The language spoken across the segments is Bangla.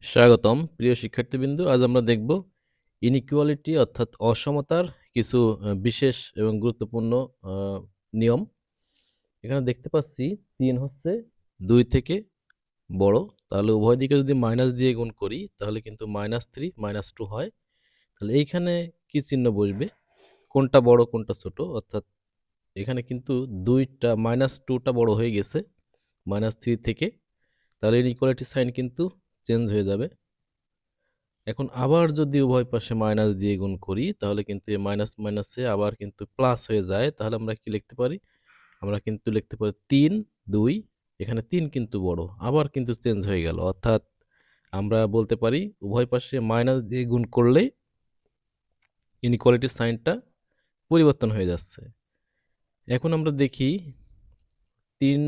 স্বাগতম প্রিয় শিক্ষার্থীবৃন্দ। আজ আমরা দেখব ইনইকুয়ালিটি অর্থাৎ অসমতার কিছু বিশেষ এবং গুরুত্বপূর্ণ নিয়ম। এখানে দেখতে পাচ্ছি ৩ হচ্ছে ২ থেকে বড়, তাহলে উভয় দিকে যদি মাইনাস দিয়ে গুণ করি তাহলে কিন্তু -3 -2 হয়। তাহলে এইখানে কি চিহ্ন বসবে, কোনটা বড় কোনটা ছোট, অর্থাৎ এখানে কিন্তু 2টা -2টা বড় হয়ে গেছে -3 থেকে, তাহলে ইনইকুয়ালিটি সাইন কিন্তু চেঞ্জ হয়ে যাবে। এখন আবার যদি উভয় পাশে মাইনাস দিয়ে গুণ করি তাহলে কিন্তু এই মাইনাস মাইনাসে আবার কিন্তু প্লাস হয়ে যায়। তাহলে আমরা কি লিখতে পারি? আমরা কিন্তু লিখতে পারি ৩, ২, এখানে ৩ কিন্তু বড়। আবার কিন্তু চেঞ্জ হয়ে গেল। অর্থাৎ আমরা বলতে পারি উভয় পাশে মাইনাস দিয়ে গুণ করলেই ইনইকুয়ালিটির সাইনটা পরিবর্তন হয়ে যাচ্ছে। এখন আমরা দেখি ৩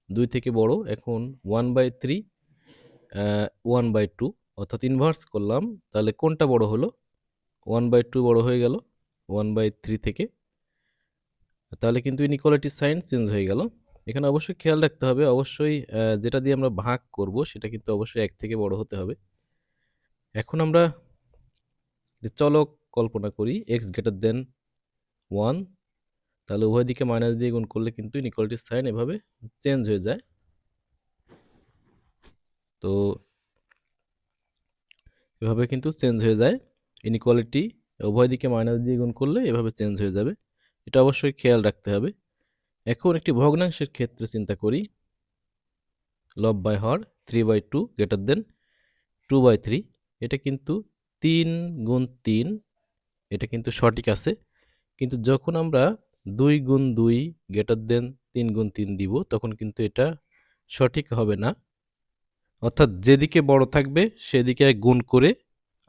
২ থেকে বড়, এখন 1/3 1/2 অর্থাৎ ইনভার্স করলাম, তাহলে কোনটা বড় হলো? 1/2 বড় হয়ে গেল 1/3 থেকে, তাহলে কিন্তু ইনইকুয়ালিটি সাইন চেঞ্জ হয়ে গেল। এখানে অবশ্যই খেয়াল রাখতে হবে, অবশ্যই যেটা দিয়ে আমরা ভাগ করব সেটা কিন্তু অবশ্যই 1 থেকে বড় হতে হবে। এখন আমরা চলক কল্পনা করি x গ্রেটার দেন 1, তাহলে উভয় দিকে মাইনাস দিয়ে গুণ করলে কিন্তু ইনইকুয়ালিটি সাইন এভাবে চেঞ্জ হয়ে যায়। তো এভাবে কিন্তু চেঞ্জ হয়ে যায় ইনইকুয়ালিটি, উভয় দিকে মাইনাস দিয়ে গুণ করলে এভাবে চেঞ্জ হয়ে যাবে। এটা অবশ্যই খেয়াল রাখতে হবে। এখন একটি ভগ্নাংশের ক্ষেত্রে চিন্তা করি, লব বাই হর 3/2 গ্রেটার দেন 2/3, এটা কিন্তু 3 গুণ 3, এটা কিন্তু সঠিক আছে। কিন্তু যখন আমরা 2 গুণ 2 গ্রেটার দেন 3 গুণ 3 দিব তখন কিন্তু এটা সঠিক হবে না। অর্থাৎ যেদিকে বড় থাকবে সেদিকে গুণ করে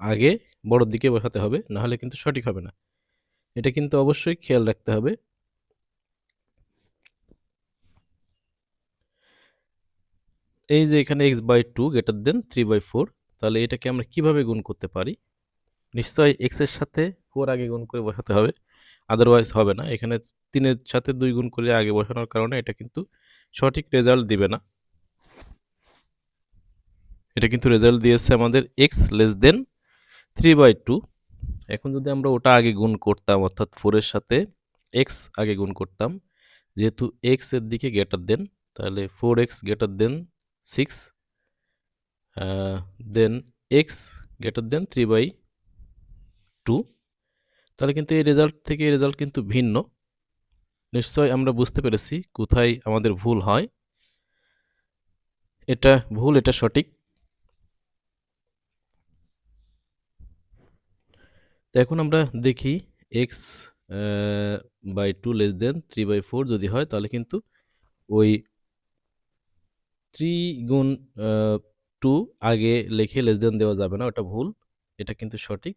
আগে বড় দিকে বসাতে হবে, নাহলে কিন্তু সঠিক হবে না। এটা কিন্তু অবশ্যই খেয়াল রাখতে হবে। এই যে এখানে x/2 গ্রেটার দেন 3/4, তাহলে এটাকে আমরা কিভাবে গুণ করতে পারি? নিশ্চয়ই x এর সাথে 4 আগে গুণ করে বসাতে হবে, আদারওয়াইজ হবে না। এখানে 3 এর সাথে 2 গুণ করে আগে বসানোর কারণে এটা কিন্তু সঠিক রেজাল্ট দিবে না। এটা কিন্তু রেজাল্ট দিয়েছে আমাদের x লেস দেন 3/2। এখন যদি আমরা ওটা আগে গুণ করতাম, অর্থাৎ 4 এর সাথে x আগে গুণ করতাম, যেহেতু x এর দিকে গ্রেটার দেন, তাহলে 4x গ্রেটার দেন 6, দেন x গ্রেটার দেন 3/2, তাহলে কিন্তু এই রেজাল্ট থেকে এই রেজাল্ট কিন্তু ভিন্ন। নিশ্চয়ই আমরা বুঝতে পেরেছি কোথায় আমাদের ভুল হয়। এটা ভুল, এটা সঠিক। তো এখন আমরা দেখি x বাই 2 লেস দেন 3/4 যদি হয় তাহলে কিন্তু ওই 3 গুণ 2 আগে লিখে লেস দেন দেওয়া যাবে না, ওটা ভুল, এটা কিন্তু সঠিক।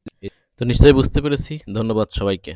তো নিশ্চয়ই বুঝতে পেরেছি। ধন্যবাদ সবাইকে।